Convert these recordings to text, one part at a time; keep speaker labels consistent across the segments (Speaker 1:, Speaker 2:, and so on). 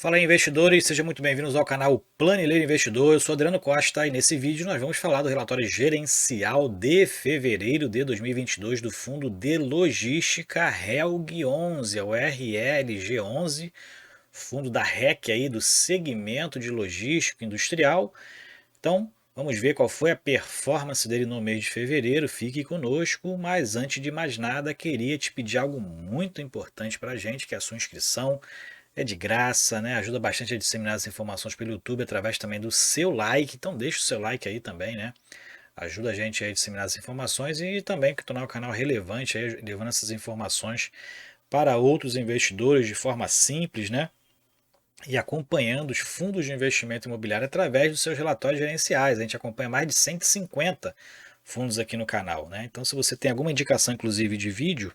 Speaker 1: Fala aí, investidores, sejam muito bem-vindos ao canal Planileiro Investidor. Eu sou Adriano Costa e nesse vídeo nós vamos falar do relatório gerencial de fevereiro de 2022 do Fundo de Logística RELG 11, é o RLG 11, fundo da REC aí do segmento de logística industrial. Então, vamos ver qual foi a performance dele no mês de fevereiro. Fique conosco, mas antes de mais nada, queria te pedir algo muito importante para a gente, que é a sua inscrição. É de graça, né? Ajuda bastante a disseminar as informações pelo YouTube através também do seu like. Então deixa o seu like aí também, né? Ajuda a gente a disseminar as informações e também tornar o canal relevante, aí, levando essas informações para outros investidores de forma simples, né? E acompanhando os fundos de investimento imobiliário através dos seus relatórios gerenciais. A gente acompanha mais de 150 fundos aqui no canal, né? Então, se você tem alguma indicação, inclusive de vídeo,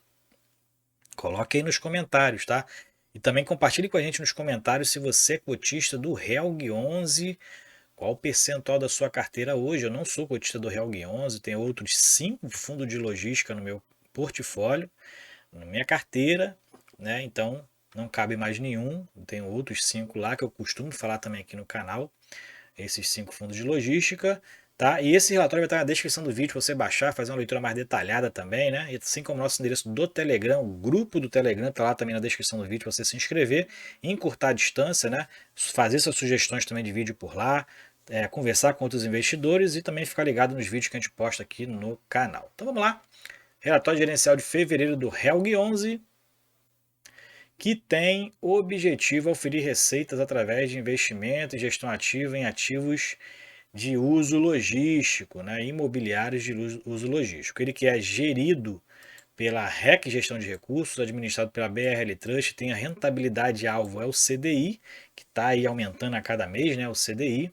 Speaker 1: coloque aí nos comentários, tá? E também compartilhe com a gente nos comentários se você é cotista do RELG 11, qual o percentual da sua carteira hoje. Eu não sou cotista do RELG 11, tenho outros 5 fundos de logística no meu portfólio, na minha carteira, né? Então não cabe mais nenhum, tenho outros 5 lá que eu costumo falar também aqui no canal, esses 5 fundos de logística. Tá? E esse relatório vai estar na descrição do vídeo para você baixar, fazer uma leitura mais detalhada também, né? E assim como o nosso endereço do Telegram, o grupo do Telegram está lá também na descrição do vídeo para você se inscrever, encurtar a distância, né? Fazer suas sugestões também de vídeo por lá, conversar com outros investidores e também ficar ligado nos vídeos que a gente posta aqui no canal. Então vamos lá. Relatório gerencial de fevereiro do Helg 11, que tem o objetivo de oferir receitas através de investimento e gestão ativa em ativos de uso logístico, né, imobiliários de uso logístico. Ele que é gerido pela REC Gestão de Recursos, administrado pela BRL Trust, tem a rentabilidade alvo, é o CDI, que está aí aumentando a cada mês, né, o CDI,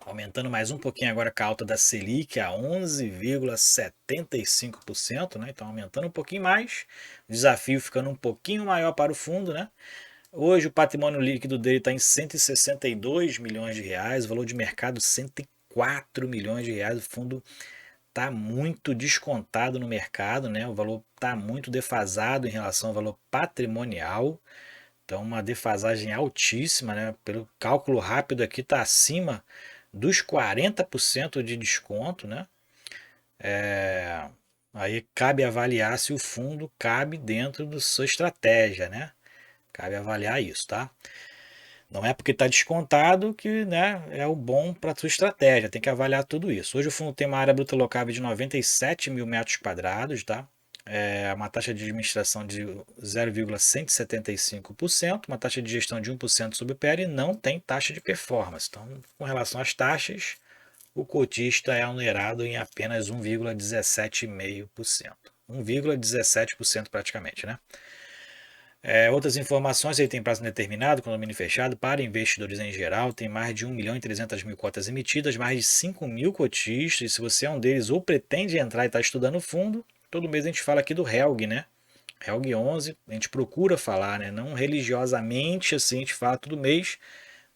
Speaker 1: aumentando mais um pouquinho agora com a alta da Selic a 11,75%, né, então aumentando um pouquinho mais, o desafio ficando um pouquinho maior para o fundo, né. Hoje o patrimônio líquido dele está em 162 milhões de reais, o valor de mercado 104 milhões de reais. O fundo está muito descontado no mercado, né? O valor está muito defasado em relação ao valor patrimonial. Então, uma defasagem altíssima, né? Pelo cálculo rápido aqui, está acima dos 40% de desconto, né? Aí cabe avaliar se o fundo cabe dentro da sua estratégia, né? Cabe avaliar isso, tá? Não é porque está descontado que, né, é o bom para a sua estratégia, tem que avaliar tudo isso. Hoje o fundo tem uma área bruta locável de 97 mil metros quadrados, tá? É uma taxa de administração de 0,175%, uma taxa de gestão de 1% sobre o PL e não tem taxa de performance. Então, com relação às taxas, o cotista é onerado em apenas 1,17,5%. 1,17% praticamente, né? Outras informações, ele tem prazo indeterminado, condomínio fechado, para investidores em geral, tem mais de 1.300.000 cotas emitidas, mais de 5 mil cotistas, e se você é um deles ou pretende entrar e está estudando o fundo, todo mês a gente fala aqui do Helg, né? Helg 11, a gente procura falar, né? Não religiosamente, assim, a gente fala todo mês,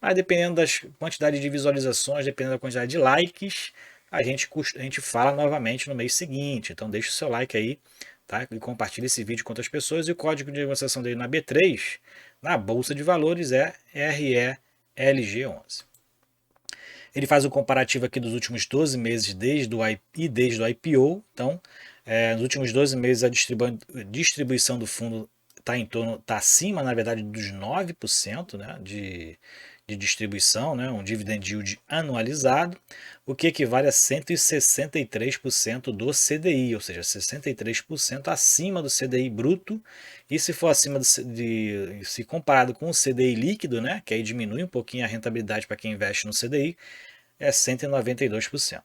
Speaker 1: mas dependendo das quantidade de visualizações, dependendo da quantidade de likes, a gente fala novamente no mês seguinte. Então deixa o seu like aí, tá? E compartilhe esse vídeo com outras pessoas. E o código de negociação dele na B3, na Bolsa de Valores, é RELG11. Ele faz o comparativo aqui dos últimos 12 meses desde o IPO. Então, nos últimos 12 meses a distribuição do fundo está acima, na verdade, dos 9%, né, de distribuição, né, um dividend yield anualizado, o que equivale a 163% do CDI, ou seja, 63% acima do CDI bruto. E se for acima se comparado com o CDI líquido, né, que aí diminui um pouquinho a rentabilidade para quem investe no CDI, é 192%.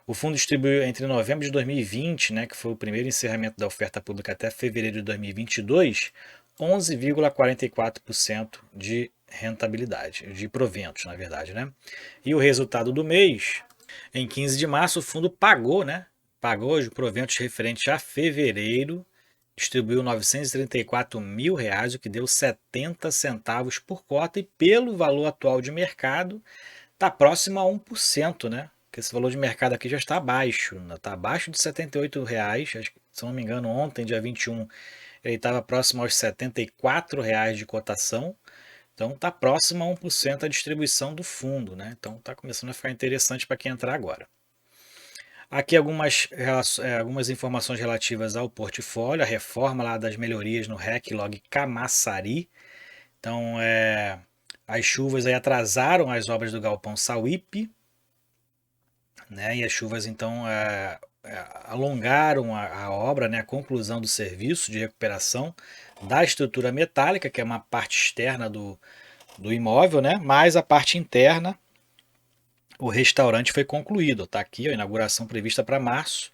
Speaker 1: O fundo distribuiu entre novembro de 2020, né, que foi o primeiro encerramento da oferta pública, até fevereiro de 2022, 11,44% de rentabilidade, de proventos, na verdade, né? E o resultado do mês, em 15 de março, o fundo pagou, né? Pagou os proventos referentes a fevereiro, distribuiu 934 mil reais, o que deu 70 centavos por cota, e pelo valor atual de mercado, está próximo a 1%, né? Porque esse valor de mercado aqui já está abaixo, né? Está abaixo de 78 reais, se não me engano, ontem, dia 21, ele estava próximo aos 74 reais de cotação. Então está próximo a 1% a distribuição do fundo, né? Então está começando a ficar interessante para quem entrar agora. Aqui algumas informações relativas ao portfólio, a reforma lá das melhorias no REC Log Camaçari. Então, as chuvas aí atrasaram as obras do galpão Sauípe, né? E as chuvas então alongaram a obra, né? A conclusão do serviço de recuperação da estrutura metálica, que é uma parte externa do imóvel, né? Mas a parte interna, o restaurante foi concluído. Está aqui a inauguração prevista para março.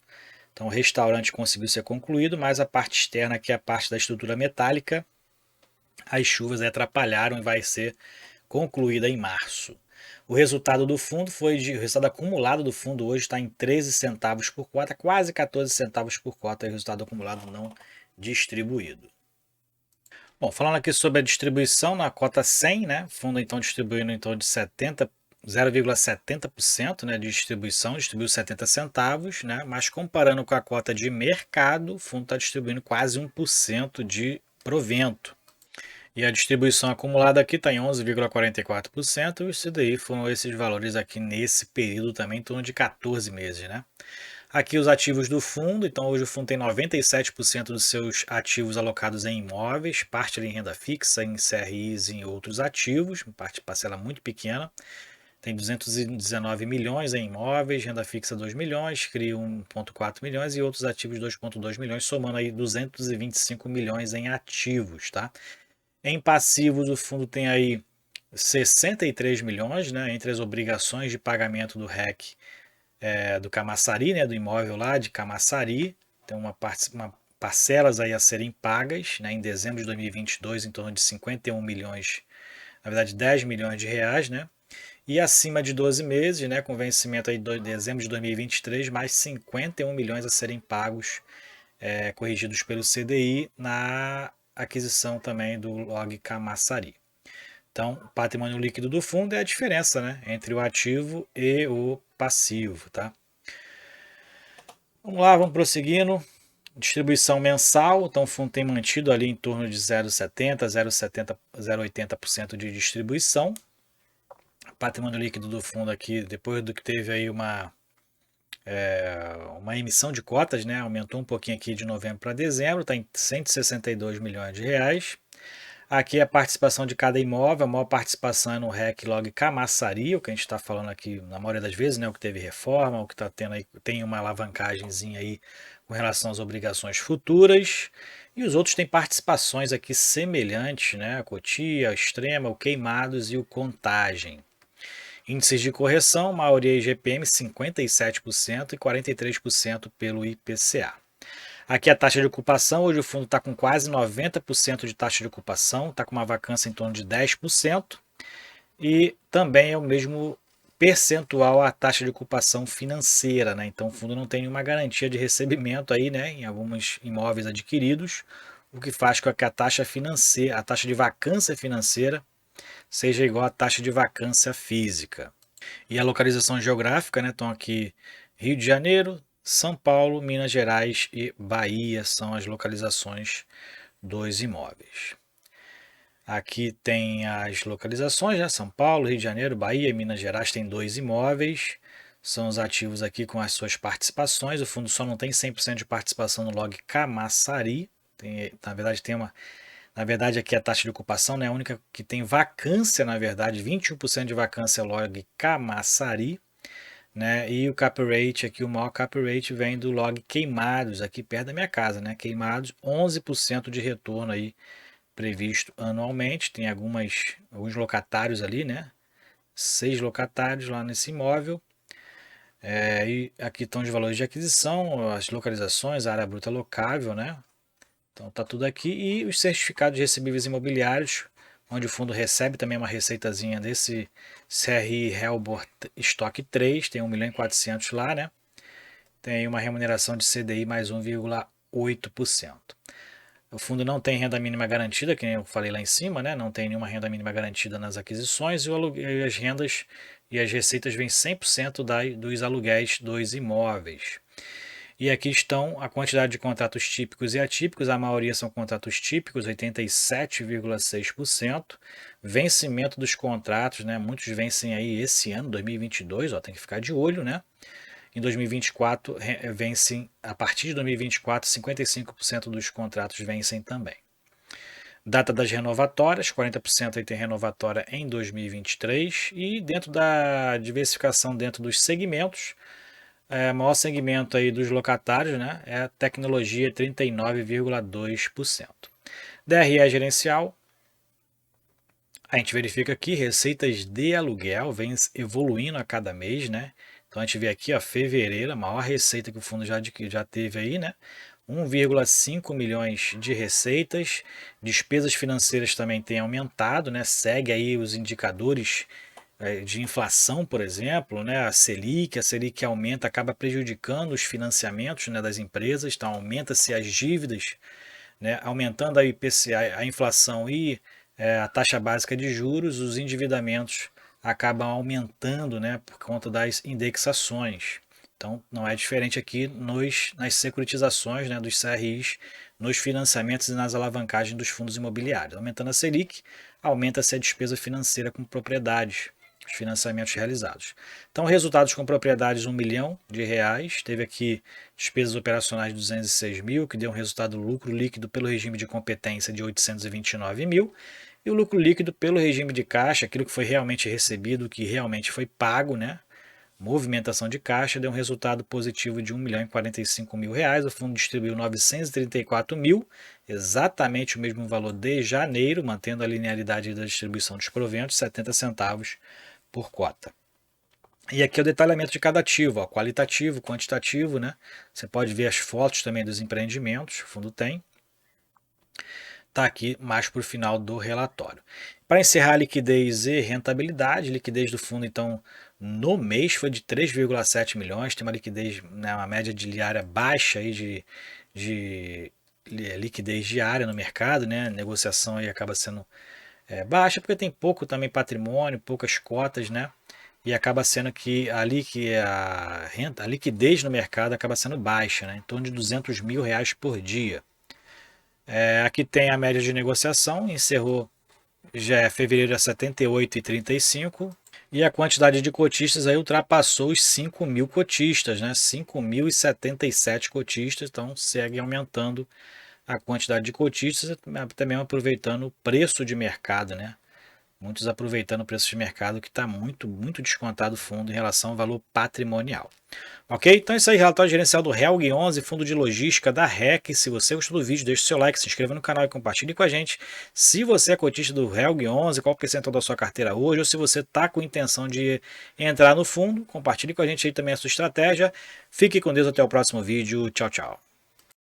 Speaker 1: Então o restaurante conseguiu ser concluído, mas a parte externa, que é a parte da estrutura metálica, as chuvas atrapalharam e vai ser concluída em março. O resultado do fundo o resultado acumulado do fundo hoje está em 13 centavos por cota, quase 14 centavos por cota, é o resultado acumulado não distribuído. Bom, falando aqui sobre a distribuição na cota 100, né? O fundo então distribuindo em torno de 0,70%, né, de distribuição, distribuiu 70 centavos, né? Mas comparando com a cota de mercado, o fundo está distribuindo quase 1% de provento. E a distribuição acumulada aqui está em 11,44%, e isso daí foram esses valores aqui nesse período também, em torno de 14 meses, né? Aqui os ativos do fundo, então hoje o fundo tem 97% dos seus ativos alocados em imóveis, parte em renda fixa, em CRIs e em outros ativos, parte parcela muito pequena. Tem 219 milhões em imóveis, renda fixa 2 milhões, CRI 1,4 milhões e outros ativos 2,2 milhões, somando aí 225 milhões em ativos, tá? Em passivos, o fundo tem aí 63 milhões, né, entre as obrigações de pagamento do REC do Camaçari, né, do imóvel lá de Camaçari. Tem parcelas aí a serem pagas, né, em dezembro de 2022, em torno de 51 milhões, na verdade 10 milhões de reais, né? E acima de 12 meses, né, com vencimento aí de dezembro de 2023, mais 51 milhões a serem pagos, corrigidos pelo CDI, na aquisição também do Log Camaçari. Então, o patrimônio líquido do fundo é a diferença, né, entre o ativo e o passivo, tá? Vamos lá, vamos prosseguindo. Distribuição mensal, então o fundo tem mantido ali em torno de 0,70, 0,80% de distribuição. O patrimônio líquido do fundo aqui, depois do que teve aí uma emissão de cotas, né, aumentou um pouquinho aqui de novembro para dezembro, está em 162 milhões de reais. Aqui a participação de cada imóvel, a maior participação é no REC Log Camaçari, o que a gente está falando aqui na maioria das vezes, né, o que teve reforma, o que está tendo aí, tem uma alavancagemzinha aí com relação às obrigações futuras. E os outros têm participações aqui semelhantes, né, a Cotia, a Extrema, o Queimados e o Contagem. Índices de correção, maioria IGPM 57% e 43% pelo IPCA. Aqui a taxa de ocupação, hoje o fundo está com quase 90% de taxa de ocupação, está com uma vacância em torno de 10%, e também é o mesmo percentual a taxa de ocupação financeira, né? Então o fundo não tem nenhuma garantia de recebimento aí, né, em alguns imóveis adquiridos, o que faz com que a taxa financeira, a taxa de vacância financeira seja igual à taxa de vacância física. E a localização geográfica, né? Então aqui Rio de Janeiro, São Paulo, Minas Gerais e Bahia são as localizações dos imóveis. Aqui tem as localizações, né? São Paulo, Rio de Janeiro, Bahia e Minas Gerais tem 2 imóveis. São os ativos aqui com as suas participações. O fundo só não tem 100% de participação no Log Camaçari. Na verdade, aqui a taxa de ocupação, né, é a única que tem vacância, na verdade, 21% de vacância é Log Camaçari. Né? E o cap rate aqui, o maior cap rate vem do Log Queimados, aqui perto da minha casa, né? Queimados, 11% de retorno aí previsto anualmente. Tem alguns locatários ali, né? 6 locatários lá nesse imóvel. E aqui estão os valores de aquisição, as localizações, a área bruta locável, né? Então tá tudo aqui. E os certificados de recebíveis imobiliários, onde o fundo recebe também uma receitazinha desse CRI Helbor Stock 3, tem 1.400.000 lá, né? Tem uma remuneração de CDI mais 1,8%. O fundo não tem renda mínima garantida, que nem eu falei lá em cima, né? Não tem nenhuma renda mínima garantida nas aquisições, e as rendas e as receitas vêm 100% dos aluguéis dos imóveis. E aqui estão a quantidade de contratos típicos e atípicos, a maioria são contratos típicos, 87,6%. Vencimento dos contratos, né? Muitos vencem aí esse ano, 2022, ó, tem que ficar de olho, né? Em 2024, vencem, a partir de 2024, 55% dos contratos vencem também. Data das renovatórias, 40% aí tem renovatória em 2023. E dentro da diversificação dentro dos segmentos, o maior segmento aí dos locatários, né, é a tecnologia, 39,2%. DRE gerencial, a gente verifica aqui, receitas de aluguel vem evoluindo a cada mês, né? Então a gente vê aqui, ó, fevereiro, a maior receita que o fundo já teve aí, né? 1,5 milhões de receitas, despesas financeiras também têm aumentado, né? Segue aí os indicadores de inflação, por exemplo, né? A Selic aumenta, acaba prejudicando os financiamentos, né, das empresas, então aumenta-se as dívidas, né? Aumentando a IPCA, a inflação e a taxa básica de juros, os endividamentos acabam aumentando, né, por conta das indexações. Então, não é diferente aqui nas securitizações, né, dos CRIs, nos financiamentos e nas alavancagens dos fundos imobiliários. Aumentando a Selic, aumenta-se a despesa financeira com propriedades, os financiamentos realizados. Então, resultados com propriedades, R$ 1 milhão. Teve aqui despesas operacionais de 206 mil, que deu um resultado lucro líquido pelo regime de competência de 829 mil. E o lucro líquido pelo regime de caixa, aquilo que foi realmente recebido, que realmente foi pago, né? Movimentação de caixa, deu um resultado positivo de R$ 1 milhão e 45 mil reais. O fundo distribuiu 934 mil, exatamente o mesmo valor de janeiro, mantendo a linearidade da distribuição dos proventos, 70 centavos por cota. E aqui é o detalhamento de cada ativo, ó, qualitativo, quantitativo, né? Você pode ver as fotos também dos empreendimentos, o fundo tem. Está aqui mais para o final do relatório. Para encerrar, liquidez e rentabilidade, liquidez do fundo, então, no mês foi de 3,7 milhões, tem uma liquidez, né, uma média diária baixa aí de liquidez diária no mercado, né? A negociação aí acaba sendo baixa porque tem pouco também patrimônio, poucas cotas, né? E acaba sendo que a liquidez no mercado acaba sendo baixa, né? Em torno de R$ 200 mil por dia. Aqui tem a média de negociação, encerrou já fevereiro a 78,35 e a quantidade de cotistas aí ultrapassou os 5 mil cotistas, né? 5.077 cotistas, então segue aumentando a quantidade de cotistas, também aproveitando o preço de mercado, né? Muitos aproveitando o preço de mercado que está muito, muito descontado o fundo em relação ao valor patrimonial. Ok? Então é isso aí, relatório gerencial do Helg 11, fundo de logística da REC. Se você gostou do vídeo, deixe seu like, se inscreva no canal e compartilhe com a gente. Se você é cotista do Helg 11, qual que é o percentual da sua carteira hoje, ou se você está com intenção de entrar no fundo, compartilhe com a gente aí também a sua estratégia. Fique com Deus, até o próximo vídeo. Tchau, tchau.